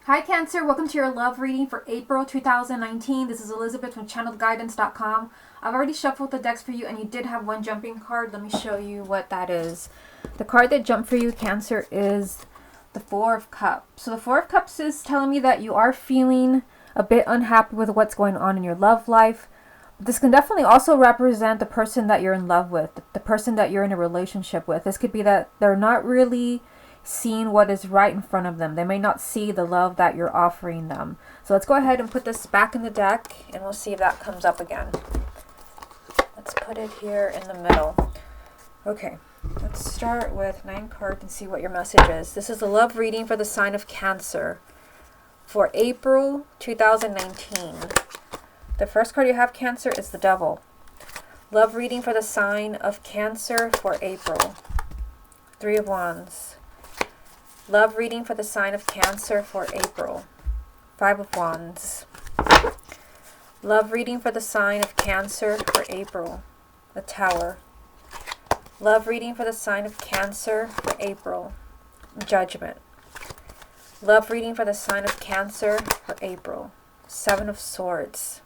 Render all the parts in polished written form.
Hi Cancer, welcome to your love reading for April 2019. This is Elizabeth from channeledguidance.com. I've already shuffled the decks for you and you did have one jumping card. Let me show you what that is. The card that jumped for you, Cancer, is the Four of Cups. So the Four of Cups is telling me that you are feeling a bit unhappy with what's going on in your love life. This can definitely also represent the person that you're in love with, the person that you're in a relationship with. This could be that they're not really seeing what is right in front of them. They may not see the love that you're offering them. So let's go ahead and put this back in the deck and we'll see if that comes up again. Let's put it here in the middle. Okay, let's start with 9 cards and see what your message is. This is the love reading for the sign of Cancer for April 2019. The first card you have, Cancer, is the Devil. Love reading for the sign of Cancer for April. 3 of Wands. Love reading for the sign of Cancer for April. 5 of Wands. Love reading for the sign of Cancer for April. The Tower. Love reading for the sign of Cancer for April. Judgment. Love reading for the sign of Cancer for April. 7 of Swords.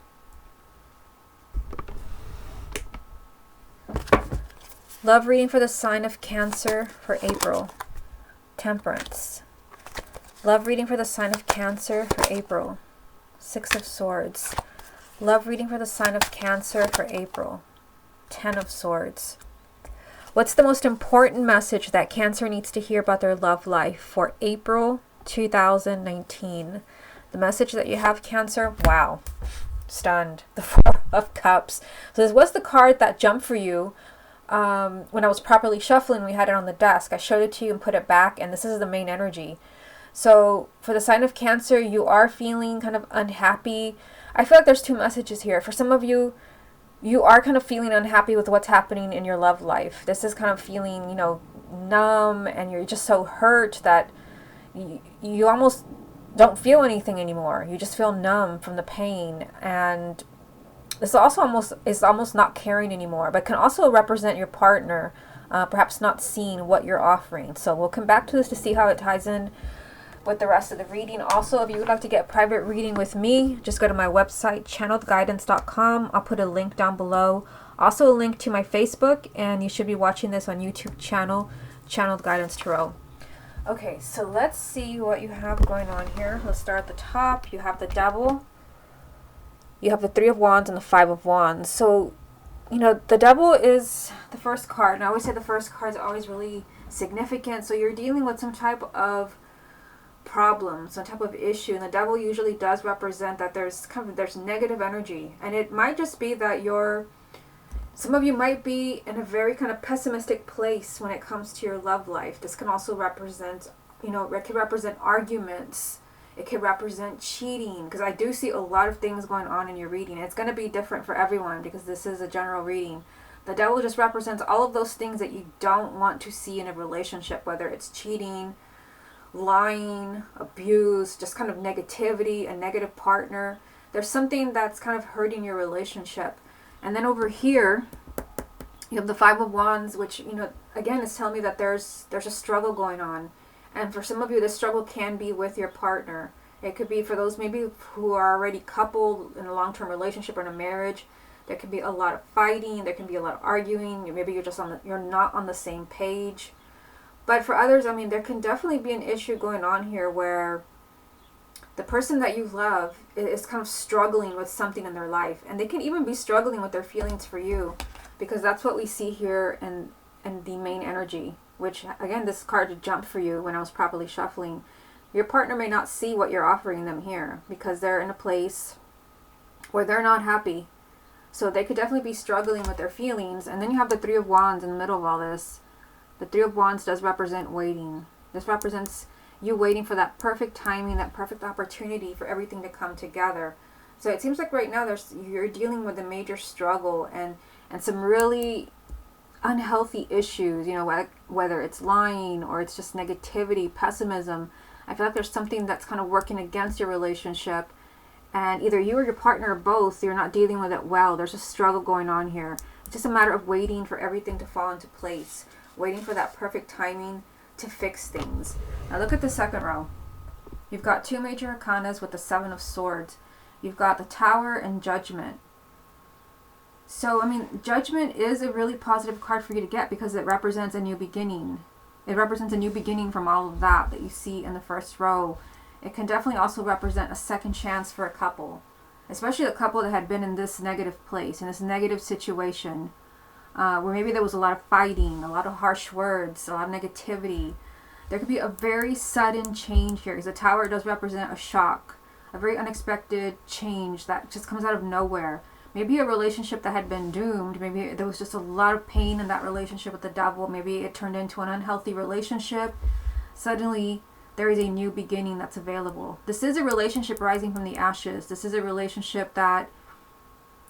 Love reading for the sign of Cancer for April. Temperance. Love reading for the sign of Cancer for April. 6 of Swords. Love reading for the sign of Cancer for April. 10 of Swords. What's the most important message that Cancer needs to hear about their love life for April 2019? The message that you have, Cancer, wow, stunned. The 4 of Cups. So this was the card that jumped for you. When I was properly shuffling, we had it on the desk. I showed it to you and put it back, and this is the main energy. So for the sign of Cancer, you are feeling kind of unhappy. I feel like there's 2 messages here. For some of you, you are kind of feeling unhappy with what's happening in your love life. This is kind of feeling, numb, and you're just so hurt that you almost don't feel anything anymore. You just feel numb from the pain, and this also almost not caring anymore, but can also represent your partner, perhaps not seeing what you're offering. So we'll come back to this to see how it ties in with the rest of the reading. Also, if you would like to get a private reading with me, just go to my website, channeledguidance.com. I'll put a link down below. Also a link to my Facebook, and you should be watching this on YouTube channel, Channeled Guidance Tarot. Okay, so let's see what you have going on here. Let's start at the top. You have the Devil. You have the 3 of Wands and the 5 of Wands. So, the Devil is the first card. And I always say the first cards are always really significant. So you're dealing with some type of problem, some type of issue. And the Devil usually does represent that there's negative energy. And it might just be that some of you might be in a very kind of pessimistic place when it comes to your love life. This can also represent, it could represent arguments. It could represent cheating, because I do see a lot of things going on in your reading. It's going to be different for everyone because this is a general reading. The Devil just represents all of those things that you don't want to see in a relationship, whether it's cheating, lying, abuse, just kind of negativity, a negative partner. There's something that's kind of hurting your relationship. And then over here, you have the 5 of Wands, which, again, is telling me that there's a struggle going on. And for some of you, this struggle can be with your partner. It could be for those maybe who are already coupled in a long-term relationship or in a marriage. There can be a lot of fighting. There can be a lot of arguing. Maybe you're not on the same page. But for others, there can definitely be an issue going on here where the person that you love is kind of struggling with something in their life. And they can even be struggling with their feelings for you, because that's what we see here in the main energy. Which, again, this card jumped for you when I was properly shuffling. Your partner may not see what you're offering them here because they're in a place where they're not happy. So they could definitely be struggling with their feelings. And then you have the 3 of Wands in the middle of all this. The 3 of Wands does represent waiting. This represents you waiting for that perfect timing, that perfect opportunity for everything to come together. So it seems like right now you're dealing with a major struggle and some really unhealthy issues, whether it's lying or it's just negativity, pessimism. I feel like there's something that's kind of working against your relationship, and either you or your partner or both, you're not dealing with it well. There's a struggle going on here. It's just a matter of waiting for everything to fall into place, waiting for that perfect timing to fix things. Now look at the second row. You've got two major arcanas with the Seven of Swords. You've got the Tower and Judgment. So, I mean, Judgment is a really positive card for you to get because it represents a new beginning. It represents a new beginning from all of that you see in the first row. It can definitely also represent a second chance for a couple, especially a couple that had been in this negative place, in this negative situation, where maybe there was a lot of fighting, a lot of harsh words, a lot of negativity. There could be a very sudden change here, because the Tower does represent a shock, a very unexpected change that just comes out of nowhere. Maybe a relationship that had been doomed. Maybe there was just a lot of pain in that relationship with the Devil. Maybe it turned into an unhealthy relationship. Suddenly, there is a new beginning that's available. This is a relationship rising from the ashes. This is a relationship that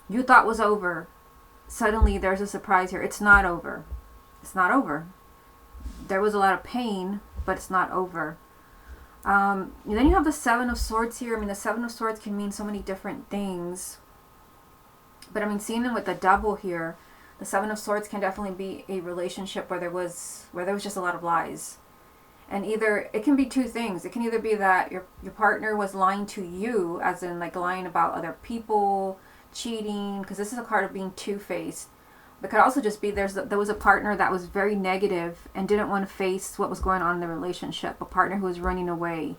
you thought was over. Suddenly, there's a surprise here. It's not over. It's not over. There was a lot of pain, but it's not over. Then you have the Seven of Swords here. I mean, the Seven of Swords can mean so many different things. But I mean, seeing them with the Devil here, the Seven of Swords can definitely be a relationship where there was just a lot of lies. And either, it can be two things. It can either be that your partner was lying to you, as in like lying about other people, cheating, because this is a card of being two-faced. It could also just be there was a partner that was very negative and didn't want to face what was going on in the relationship. A partner who was running away.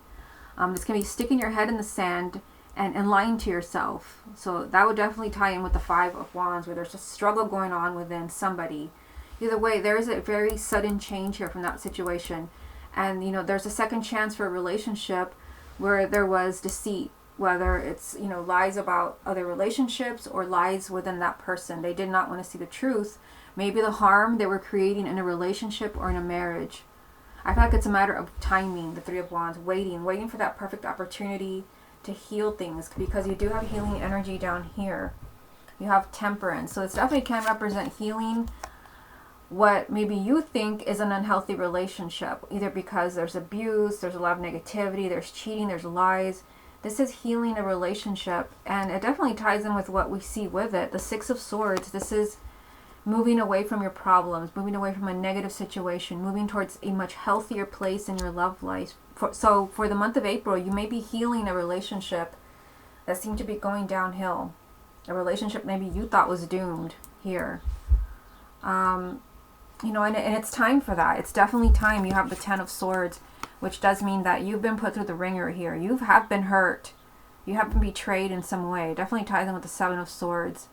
This can be sticking your head in the sand and lying to yourself. So that would definitely tie in with the Five of Wands, where there's a struggle going on within somebody. Either way, there is a very sudden change here from that situation. And, you know, there's a second chance for a relationship where there was deceit, whether it's, you know, lies about other relationships or lies within that person. They did not want to see the truth. Maybe the harm they were creating in a relationship or in a marriage. I feel like it's a matter of timing, the Three of Wands, waiting for that perfect opportunity to heal things, because you do have healing energy down here. You have Temperance, so this definitely can represent healing what maybe you think is an unhealthy relationship, either because there's abuse, there's a lot of negativity, there's cheating, there's lies. This is healing a relationship, and it definitely ties in with what we see with it. The Six of Swords, this is moving away from your problems, moving away from a negative situation, moving towards a much healthier place in your love life. So for the month of April, you may be healing a relationship that seemed to be going downhill. A relationship maybe you thought was doomed here. You know, and it's time for that. It's definitely time. You have the Ten of Swords, which does mean that you've been put through the ringer here. You have been hurt. You have been betrayed in some way. It definitely ties in with the Seven of Swords.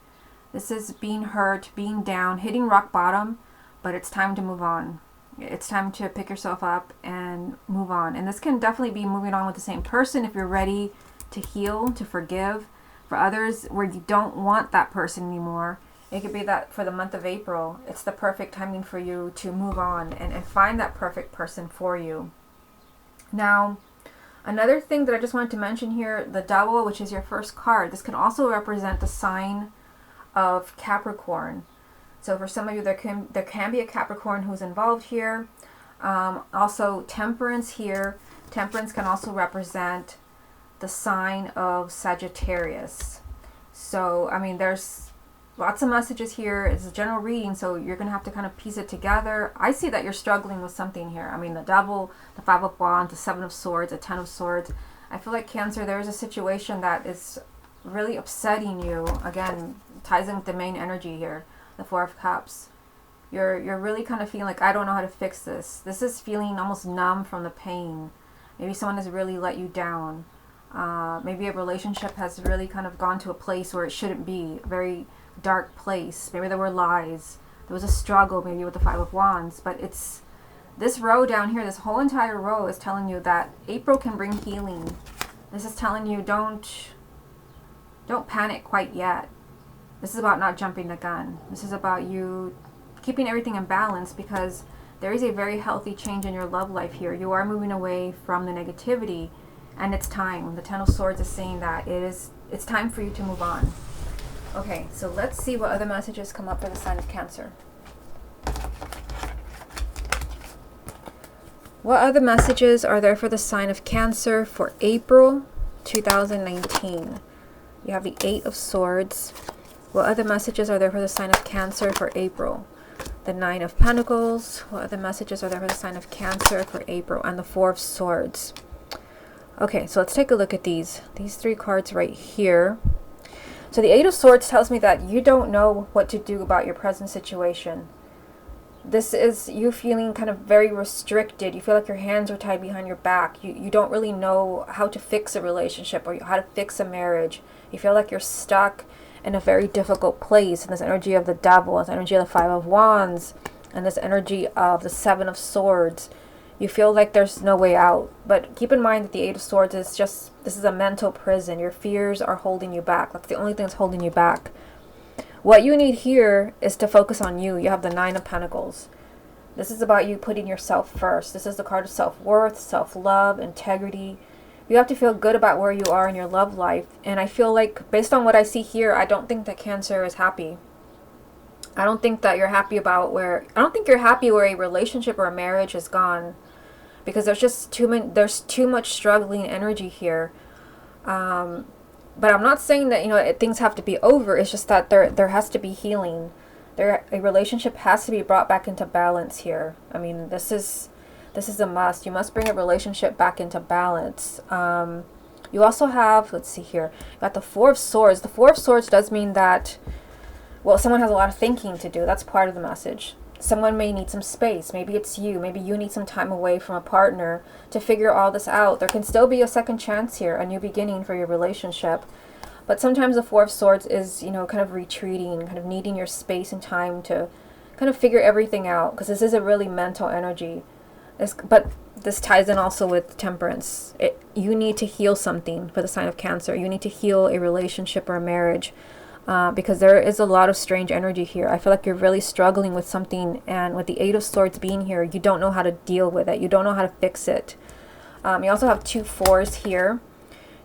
This is being hurt, being down, hitting rock bottom, but it's time to move on. It's time to pick yourself up and move on. And this can definitely be moving on with the same person if you're ready to heal, to forgive. For others, where you don't want that person anymore, it could be that for the month of April, it's the perfect timing for you to move on and find that perfect person for you. Now, another thing that I just wanted to mention here, the Devil, which is your first card, this can also represent the sign of Capricorn. So for some of you, there can be a Capricorn who's involved here. Also, Temperance here. Temperance can also represent the sign of Sagittarius. So, I mean, there's lots of messages here. It's a general reading, so you're going to have to kind of piece it together. I see that you're struggling with something here. I mean, the Devil, the Five of Wands, the Seven of Swords, the Ten of Swords. I feel like, Cancer, there is a situation that is really upsetting you. Again, ties in with the main energy here, the Four of Cups. You're really kind of feeling like, I don't know how to fix this. This is feeling almost numb from the pain. Maybe someone has really let you down. Maybe a relationship has really kind of gone to a place where it shouldn't be, a very dark place. Maybe there were lies. There was a struggle maybe with the Five of Wands. But it's this row down here, this whole entire row is telling you that April can bring healing. This is telling you don't panic quite yet. This is about not jumping the gun. This is about you keeping everything in balance, because there is a very healthy change in your love life here. You are moving away from the negativity, and it's time. The Ten of Swords is saying that it's time for you to move on. Okay, so let's see what other messages come up for the sign of Cancer. What other messages are there for the sign of Cancer for April 2019? You have the Eight of Swords. What other messages are there for the sign of Cancer for April? The Nine of Pentacles. What other messages are there for the sign of Cancer for April? And the Four of Swords. Okay, so let's take a look at these three cards right here. So the Eight of Swords tells me that you don't know what to do about your present situation. This is you feeling kind of very restricted. You feel like your hands are tied behind your back. You don't really know how to fix a relationship or how to fix a marriage. You feel like you're stuck in a very difficult place. And this energy of the Devil, this energy of the Five of Wands, and this energy of the Seven of Swords. You feel like there's no way out. But keep in mind that the Eight of Swords is just, this is a mental prison. Your fears are holding you back. That's the only thing that's holding you back. What you need here is to focus on you. You have the Nine of Pentacles. This is about you putting yourself first. This is the card of self-worth, self-love, integrity. You have to feel good about where you are in your love life. And I feel like, based on what I see here, I don't think that Cancer is happy. I don't think that you're happy about where, I don't think you're happy where a relationship or a marriage has gone. Because there's just there's too much struggling energy here. But I'm not saying that, you know, things have to be over. It's just that there has to be healing. A relationship has to be brought back into balance here. I mean, this is a must. You must bring a relationship back into balance. You also have, let's see here, you got the Four of Swords. The Four of Swords does mean that, well, someone has a lot of thinking to do. That's part of the message. Someone may need some space. Maybe it's you. Maybe you need some time away from a partner to figure all this out. There can still be a second chance here, a new beginning for your relationship. But sometimes the Four of Swords is, you know, kind of retreating, kind of needing your space and time to kind of figure everything out. Because this is a really mental energy. But this ties in also with Temperance. You need to heal something for the sign of Cancer. You need to heal a relationship or a marriage. Because there is a lot of strange energy here. I feel like you're really struggling with something, and with the Eight of Swords being here, you don't know how to deal with it. You don't know how to fix it. You also have two fours here.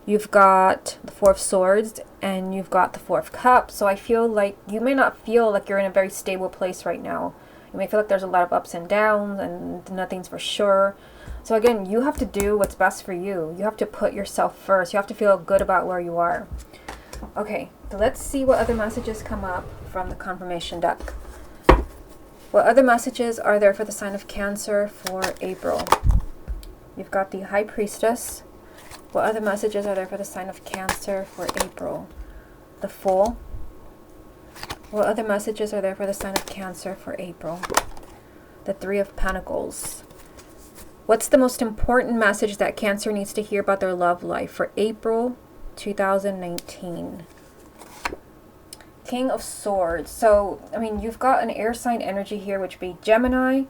You've got the Four of Swords, and you've got the Four of Cups. So I feel like you may not feel like you're in a very stable place right now. You may feel like there's a lot of ups and downs, and nothing's for sure. So again, you have to do what's best for you. You have to put yourself first. You have to feel good about where you are. Okay, so let's see what other messages come up from the confirmation deck. What other messages are there for the sign of Cancer for April? You've got the High Priestess. What other messages are there for the sign of Cancer for April? The Fool. What other messages are there for the sign of Cancer for April? The Three of Pentacles. What's the most important message that Cancer needs to hear about their love life for April 2019? King of Swords. So, I mean, you've got an air sign energy here, which would be Gemini,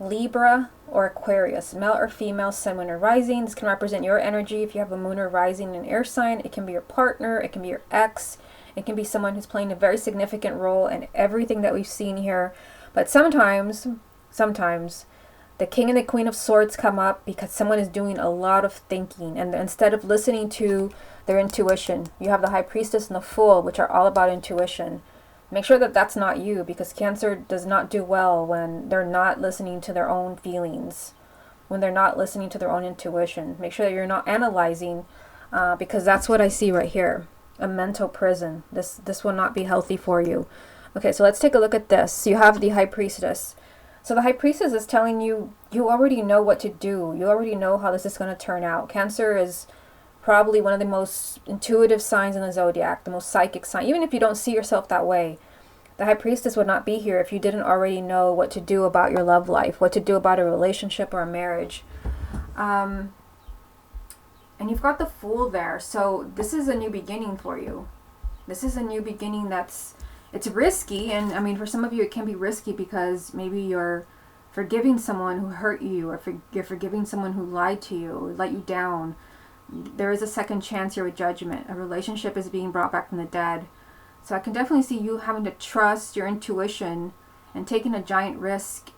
Libra, or Aquarius. Male or female, sun, moon, or rising. This can represent your energy. If you have a moon or rising in an air sign, it can be your partner, it can be your ex, it can be someone who's playing a very significant role in everything that we've seen here. But sometimes, the King and the Queen of Swords come up because someone is doing a lot of thinking, and instead of listening to their intuition, you have the High Priestess and the Fool, which are all about intuition. Make sure that that's not you, because Cancer does not do well when they're not listening to their own feelings, when they're not listening to their own intuition. Make sure that you're not analyzing, because that's what I see right here, a mental prison. This will not be healthy for you. Okay, so let's take a look at this. You have the High Priestess. So the High Priestess is telling you, you already know what to do. You already know how this is going to turn out. Cancer is probably one of the most intuitive signs in the zodiac, the most psychic sign. Even if you don't see yourself that way, the High Priestess would not be here if you didn't already know what to do about your love life, what to do about a relationship or a marriage. And you've got the Fool there. So this is a new beginning for you. This is a new beginning it's risky, and I mean, for some of you it can be risky because maybe you're forgiving someone who hurt you, or you're forgiving someone who lied to you, let you down. There is a second chance here with Judgment. A relationship is being brought back from the dead. So I can definitely see you having to trust your intuition and taking a giant risk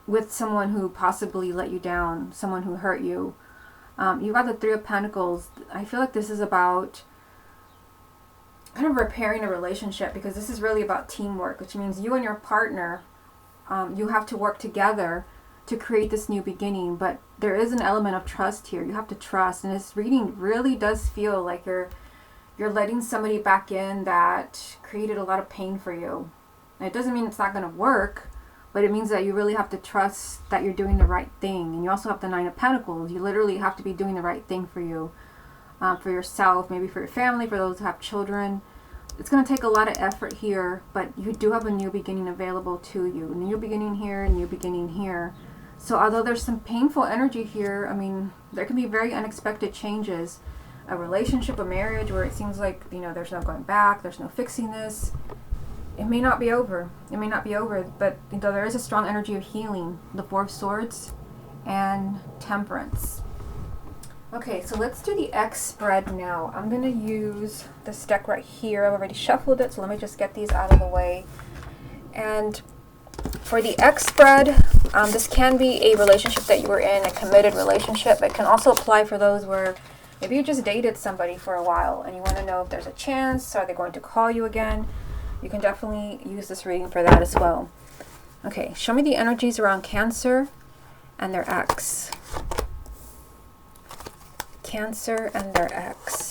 with someone who possibly let you down, someone who hurt you. You got the Three of Pentacles. I feel like this is about kind of repairing a relationship, because this is really about teamwork, which means you and your partner, you have to work together to create this new beginning. But there is an element of trust here. You have to trust, and this reading really does feel like you're letting somebody back in that created a lot of pain for you. And it doesn't mean it's not going to work, but it means that you really have to trust that you're doing the right thing. And you also have the Nine of Pentacles. You literally have to be doing the right thing for you, for yourself, maybe for your family, for those who have children. It's going to take a lot of effort here, but you do have a new beginning available to you. A new beginning here, a new beginning here. So although there's some painful energy here, I mean, there can be very unexpected changes. A relationship, a marriage where it seems like, you know, there's no going back, there's no fixing this. It may not be over. It may not be over, but you know, there is a strong energy of healing. The Four of Swords and Temperance. Okay, so let's do the X spread now. I'm going to use this deck right here. I've already shuffled it, so let me just get these out of the way. And for the X spread, this can be a relationship that you were in, a committed relationship. It can also apply for those where maybe you just dated somebody for a while and you want to know if there's a chance. Are they going to call you again? You can definitely use this reading for that as well. Okay, show me the energies around Cancer and their ex. Cancer and their ex.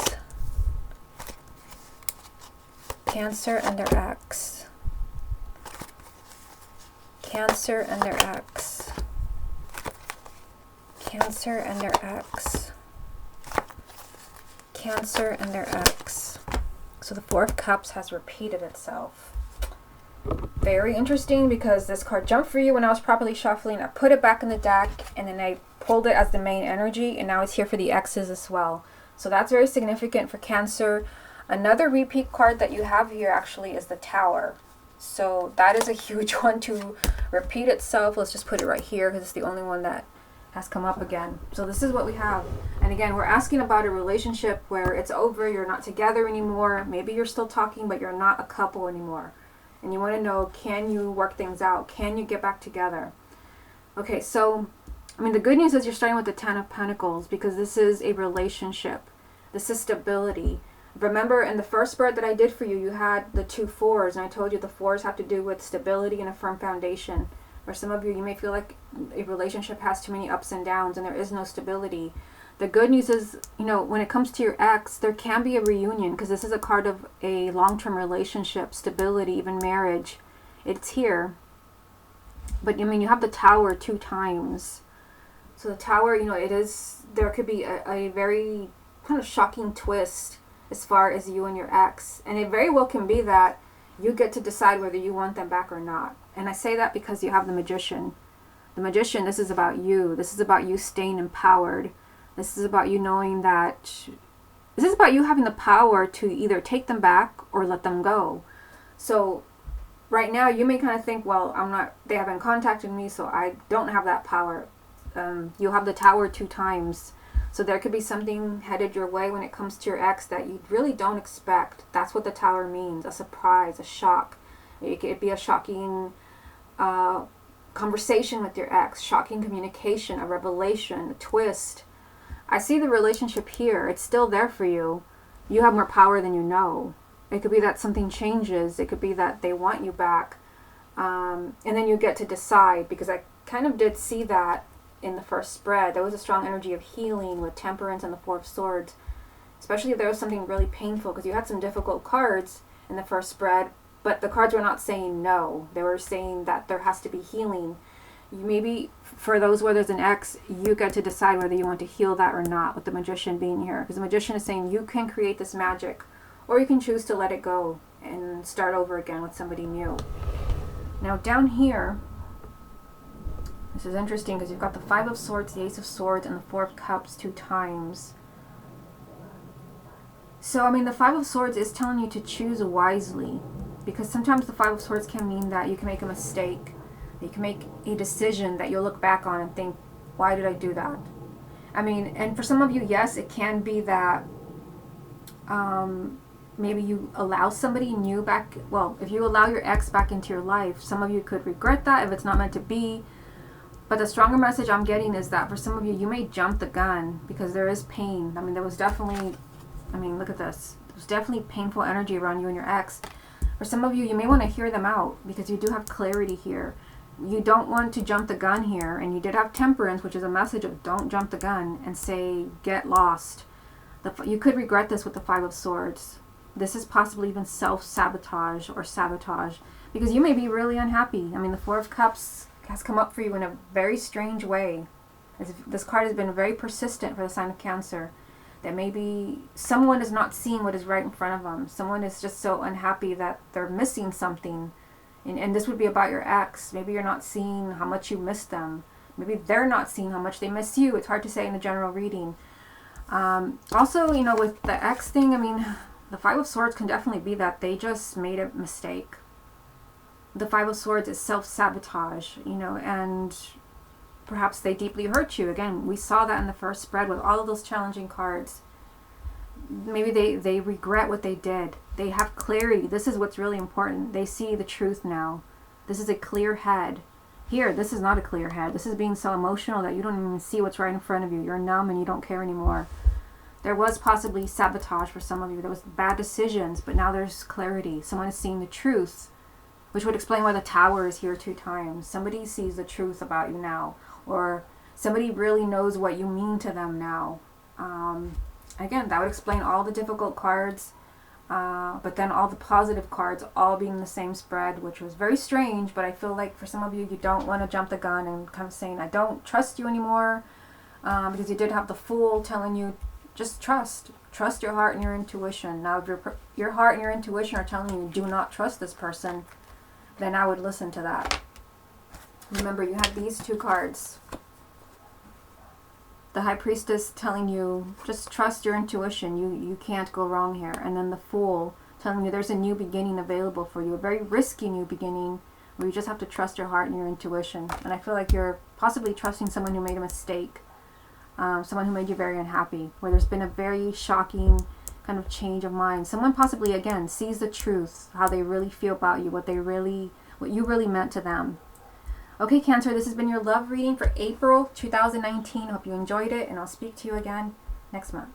Cancer and their ex. Cancer and their ex. Cancer and their ex. Cancer and their ex. So the Four of Cups has repeated itself. Very interesting because this card jumped for you when I was properly shuffling. I put it back in the deck and then I pulled it as the main energy, and now it's here for the X's as well. So that's very significant for Cancer. Another repeat card that you have here actually is the Tower. So that is a huge one to repeat itself. Let's just put it right here because it's the only one that has come up again. So this is what we have. And again, we're asking about a relationship where it's over, you're not together anymore. Maybe you're still talking, but you're not a couple anymore. And you want to know, can you work things out? Can you get back together? Okay, so, I mean, the good news is you're starting with the Ten of Pentacles because this is a relationship. This is stability. Remember in the first spread that I did for you, you had the two fours, and I told you the fours have to do with stability and a firm foundation. For some of you, you may feel like a relationship has too many ups and downs and there is no stability. The good news is, you know, when it comes to your ex, there can be a reunion because this is a card of a long-term relationship, stability, even marriage. It's here. But, I mean, you have the Tower 2 times. So the Tower, you know, it is, there could be a very kind of shocking twist as far as you and your ex. And it very well can be that you get to decide whether you want them back or not. And I say that because you have the Magician. The Magician, this is about you. This is about you staying empowered. This is about you knowing that, this is about you having the power to either take them back or let them go. So right now you may kind of think, well, they haven't contacted me, so I don't have that power. You have the Tower 2 times. So there could be something headed your way when it comes to your ex that you really don't expect. That's what the Tower means, a surprise, a shock. It could be a shocking conversation with your ex, shocking communication, a revelation, a twist. I see the relationship here. It's still there for you. You have more power than you know. It could be that something changes. It could be that they want you back. And then you get to decide, because I kind of did see that in the first spread. There was a strong energy of healing with Temperance and the Four of Swords. Especially if there was something really painful, because you had some difficult cards in the first spread, but the cards were not saying no. They were saying that there has to be healing. Maybe for those where there's an ex, you get to decide whether you want to heal that or not, with the Magician being here. Because the Magician is saying you can create this magic, or you can choose to let it go and start over again with somebody new. Now down here, this is interesting because you've got the Five of Swords, the Ace of Swords, and the Four of Cups 2 times. So, I mean, the Five of Swords is telling you to choose wisely, because sometimes the Five of Swords can mean that you can make a mistake. You can make a decision that you'll look back on and think, why did I do that? I mean, and for some of you, yes, it can be that maybe you allow somebody new back. Well, if you allow your ex back into your life, some of you could regret that if it's not meant to be. But the stronger message I'm getting is that for some of you, you may jump the gun because there is pain. I mean, there was definitely, I mean, look at this. There's definitely painful energy around you and your ex. For some of you, you may want to hear them out because you do have clarity here. You don't want to jump the gun here. And you did have Temperance, which is a message of don't jump the gun and say, get lost. You could regret this with the Five of Swords. This is possibly even self-sabotage or sabotage. because you may be really unhappy. I mean, the Four of Cups has come up for you in a very strange way. This card has been very persistent for the sign of Cancer. That maybe someone is not seeing what is right in front of them. Someone is just so unhappy that they're missing something. And this would be about your ex. Maybe you're not seeing how much you miss them. Maybe they're not seeing how much they miss you. It's hard to say in a general reading. Also, you know, with the ex thing, I mean, the Five of Swords can definitely be that they just made a mistake. The Five of Swords is self-sabotage, you know, and perhaps they deeply hurt you. Again, we saw that in the first spread with all of those challenging cards. Maybe they regret what they did. They have clarity. This is what's really important. They see the truth now. This is a clear head. Here, this is not a clear head. This is being so emotional that you don't even see what's right in front of you. You're numb and you don't care anymore. There was possibly sabotage for some of you. There was bad decisions, but now there's clarity. Someone is seeing the truth, which would explain why the Tower is here 2 times. Somebody sees the truth about you now, or somebody really knows what you mean to them now. Again, that would explain all the difficult cards, but then all the positive cards all being the same spread, which was very strange. But I feel like for some of you, you don't want to jump the gun and kind of saying, I don't trust you anymore, because you did have the Fool telling you, just trust your heart and your intuition. Now, if your heart and your intuition are telling you do not trust this person, then I would listen to that. Remember, you have these 2 cards. The High Priestess telling you, just trust your intuition. You can't go wrong here. And then the Fool telling you there's a new beginning available for you. A very risky new beginning where you just have to trust your heart and your intuition. And I feel like you're possibly trusting someone who made a mistake. Someone who made you very unhappy. Where there's been a very shocking kind of change of mind. Someone possibly, again, sees the truth. How they really feel about you. What you really meant to them. Okay, Cancer, this has been your love reading for April 2019. Hope you enjoyed it, and I'll speak to you again next month.